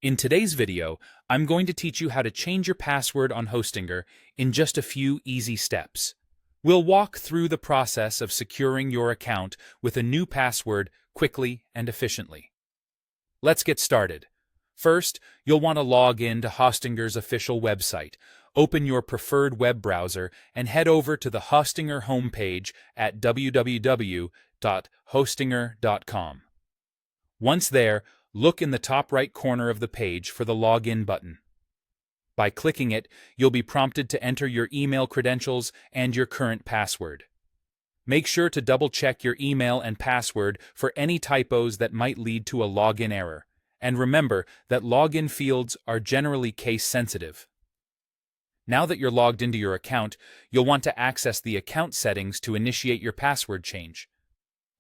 In today's video, I'm going to teach you how to change your password on Hostinger in just a few easy steps. We'll walk through the process of securing your account with a new password quickly and efficiently. Let's get started. First, you'll want to log in to Hostinger's official website. Open your preferred web browser and head over to the Hostinger homepage at www.hostinger.com. Once there, look in the top right corner of the page for the Login button. By clicking it, you'll be prompted to enter your email credentials and your current password. Make sure to double-check your email and password for any typos that might lead to a login error. And remember that login fields are generally case-sensitive. Now that you're logged into your account, you'll want to access the account settings to initiate your password change.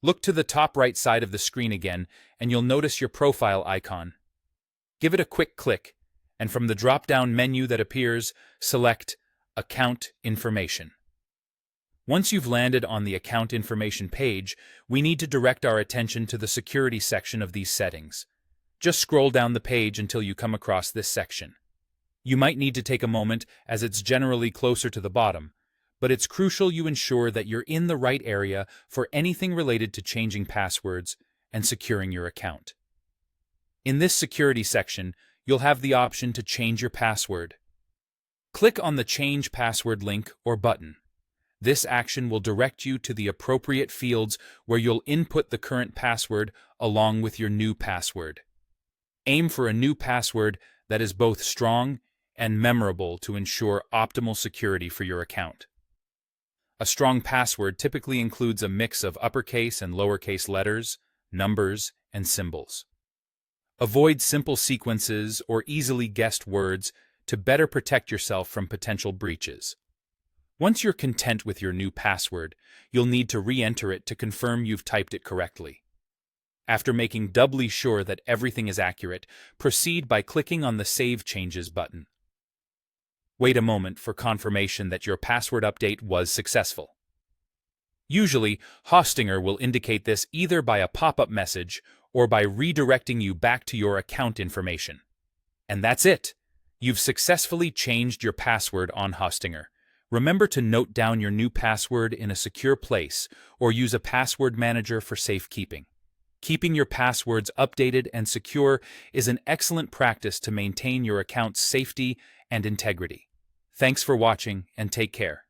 Look to the top right side of the screen again, and you'll notice your profile icon. Give it a quick click, and from the drop-down menu that appears, select Account Information. Once you've landed on the Account Information page, we need to direct our attention to the security section of these settings. Just scroll down the page until you come across this section. You might need to take a moment, as it's generally closer to the bottom, but it's crucial you ensure that you're in the right area for anything related to changing passwords and securing your account. In this security section, you'll have the option to change your password. Click on the Change Password link or button. This action will direct you to the appropriate fields where you'll input the current password along with your new password. Aim for a new password that is both strong and memorable to ensure optimal security for your account. A strong password typically includes a mix of uppercase and lowercase letters, numbers, and symbols. Avoid simple sequences or easily guessed words to better protect yourself from potential breaches. Once you're content with your new password, you'll need to re-enter it to confirm you've typed it correctly. After making doubly sure that everything is accurate, proceed by clicking on the Save Changes button. Wait a moment for confirmation that your password update was successful. Usually, Hostinger will indicate this either by a pop-up message or by redirecting you back to your account information. And that's it! You've successfully changed your password on Hostinger. Remember to note down your new password in a secure place or use a password manager for safekeeping. Keeping your passwords updated and secure is an excellent practice to maintain your account's safety and integrity. Thanks for watching, and take care.